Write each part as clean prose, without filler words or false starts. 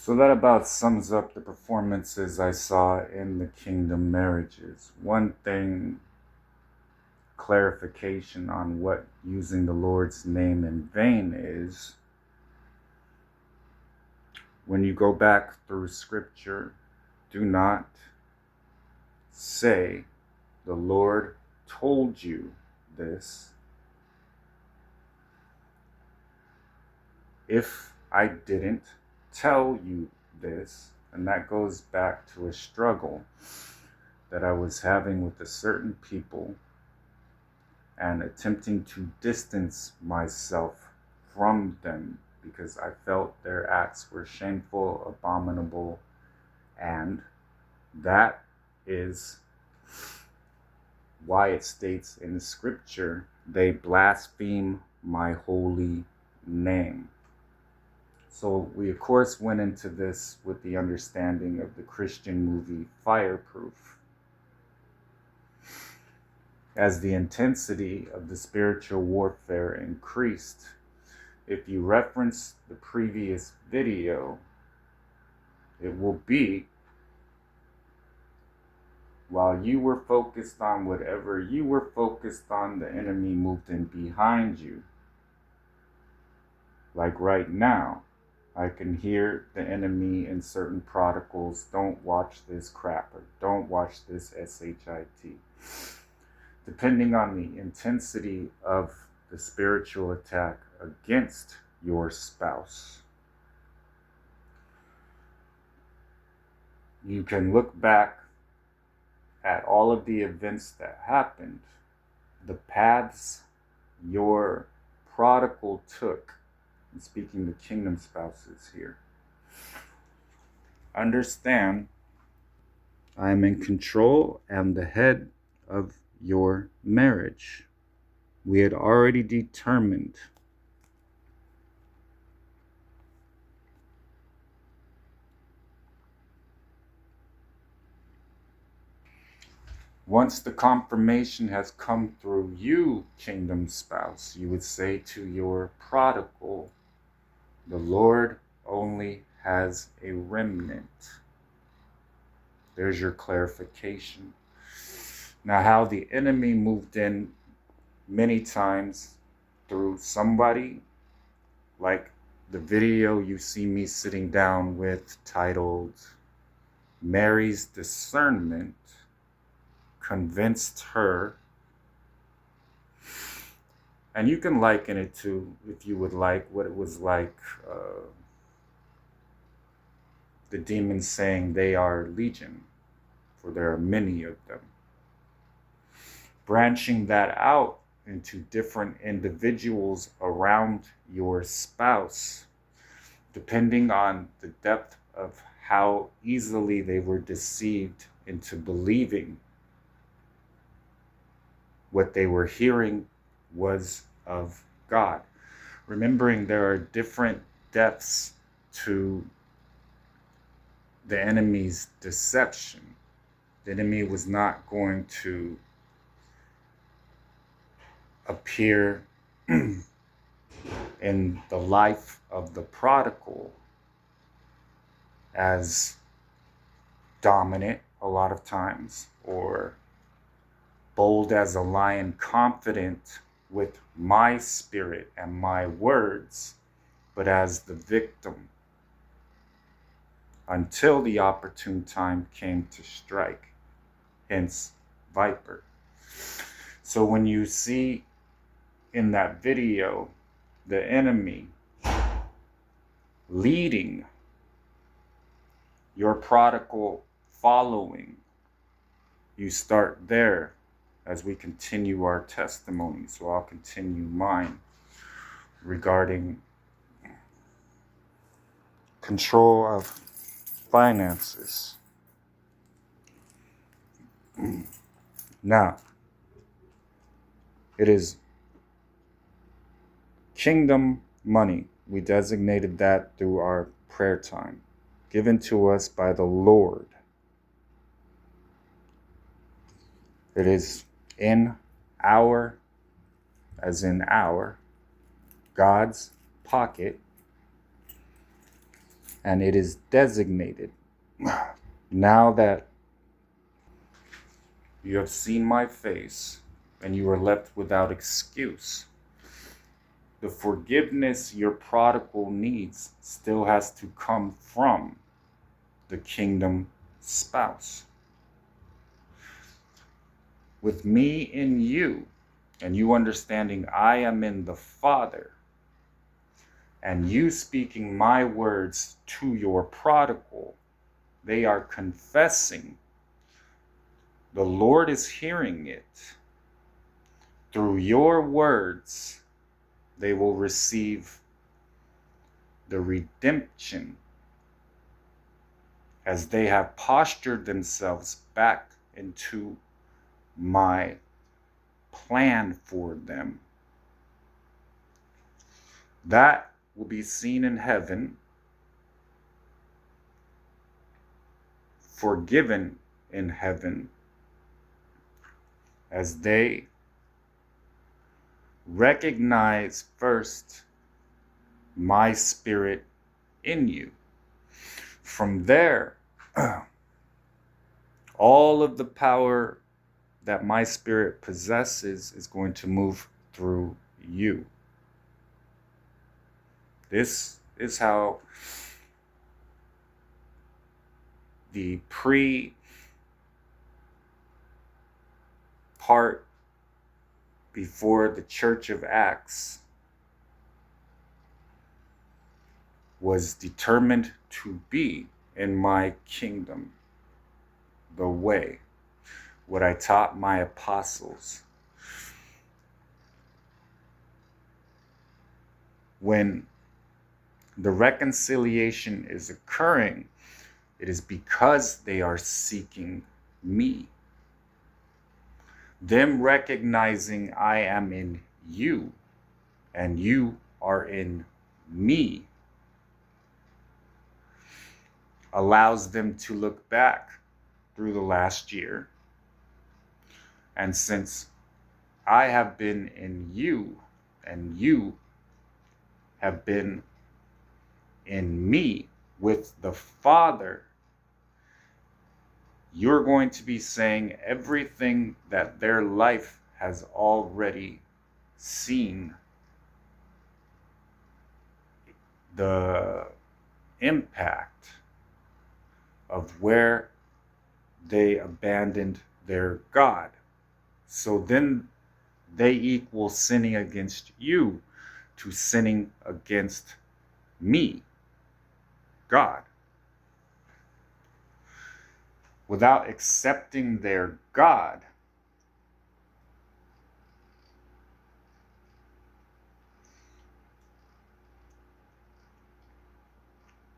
So that about sums up the performances I saw in the kingdom marriages. One thing, clarification on what using the Lord's name in vain is. When you go back through scripture, do not say, the Lord told you this. If I didn't tell you this, and that goes back to a struggle that I was having with a certain people and attempting to distance myself from them because I felt their acts were shameful, abominable, and that is why it states in the scripture, they blaspheme my holy name. So we, of course, went into this with the understanding of the Christian movie Fireproof. As the intensity of the spiritual warfare increased, if you reference the previous video, it will be while you were focused on whatever you were focused on, the enemy moved in behind you. Like right now, I can hear the enemy in certain prodigals, don't watch this crap, or don't watch this SHIT. Depending on the intensity of the spiritual attack against your spouse, you can look back at all of the events that happened, the paths your prodigal took. And speaking to kingdom spouses here, understand I am in control and the head of your marriage. We had already determined once the confirmation has come through you, kingdom spouse, you would say to your prodigal, the Lord only has a remnant. There's your clarification. Now, how the enemy moved in many times through somebody, like the video you see me sitting down with titled Mary's Discernment, convinced her. And you can liken it to, if you would like, what it was like, the demons saying they are legion, for there are many of them. Branching that out into different individuals around your spouse, depending on the depth of how easily they were deceived into believing what they were hearing was of God. Remembering there are different depths to the enemy's deception. The enemy was not going to appear in the life of the prodigal as dominant a lot of times, or bold as a lion, confident with my spirit and my words, but as the victim, until the opportune time came to strike, hence viper. So when you see in that video the enemy leading your prodigal following, you start there as we continue our testimony. So I'll continue mine regarding control of finances. Now, it is kingdom money. We designated that through our prayer time, given to us by the Lord. It is in our, as in our, God's pocket, and it is designated. Now that you have seen my face and you are left without excuse, the forgiveness your prodigal needs still has to come from the kingdom spouse. With me in you, and you understanding I am in the Father, and you speaking my words to your prodigal, they are confessing. The Lord is hearing it. Through your words, they will receive the redemption as they have postured themselves back into my plan for them. That will be seen in heaven, forgiven in heaven, as they recognize first my spirit in you. From there, all of the power that my spirit possesses is going to move through you. This is how the part before the Church of Acts was determined to be in my kingdom. The way, what I taught my apostles. When the reconciliation is occurring, it is because they are seeking me. Them recognizing I am in you and you are in me allows them to look back through the last year. And since I have been in you and you have been in me with the Father, you're going to be saying everything that their life has already seen. The impact of where they abandoned their God. So then they equal sinning against you to sinning against me, God. Without accepting their God,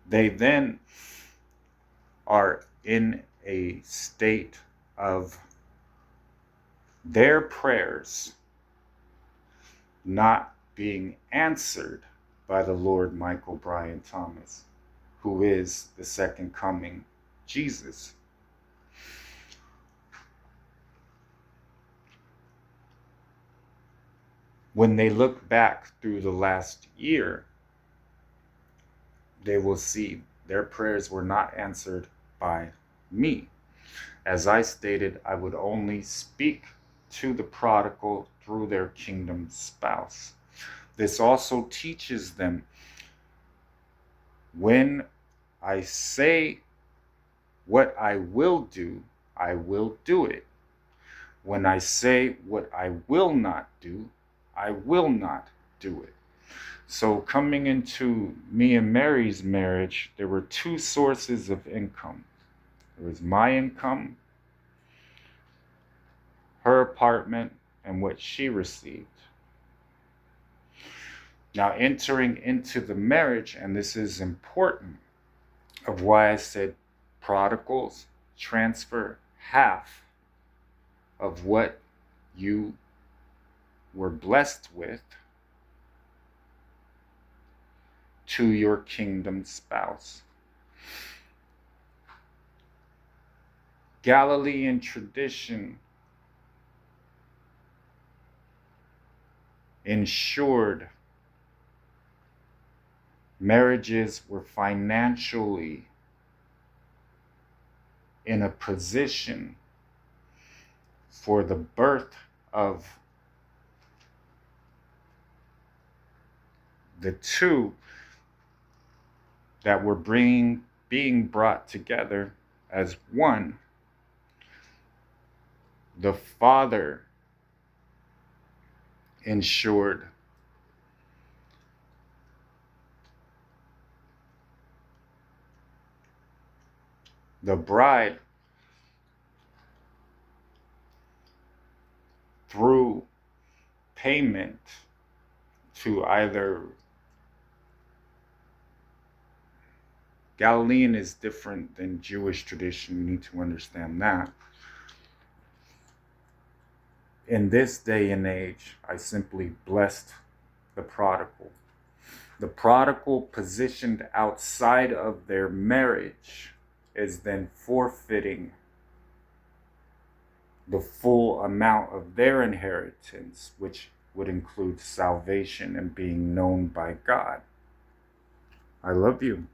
they then are in a state of their prayers not being answered by the Lord Michael Brian Thomas, who is the second coming Jesus. When they look back through the last year, they will see their prayers were not answered by me. As I stated, I would only speak to the prodigal through their kingdom spouse. This also teaches them, when I say what I will do it. When I say what I will not do, I will not do it. So coming into me and Mary's marriage, there were two sources of income. There was my income, her apartment, and what she received. Now entering into the marriage, and this is important, of why I said prodigals transfer half of what you were blessed with to your kingdom spouse. Galilean tradition ensured marriages were financially in a position for the birth of the two that were being brought together as one. The father ensured the bride through payment to either Galilean is different than Jewish tradition. You need to understand that. In this day and age, I simply blessed the prodigal. The prodigal positioned outside of their marriage is then forfeiting the full amount of their inheritance, which would include salvation and being known by God. I love you.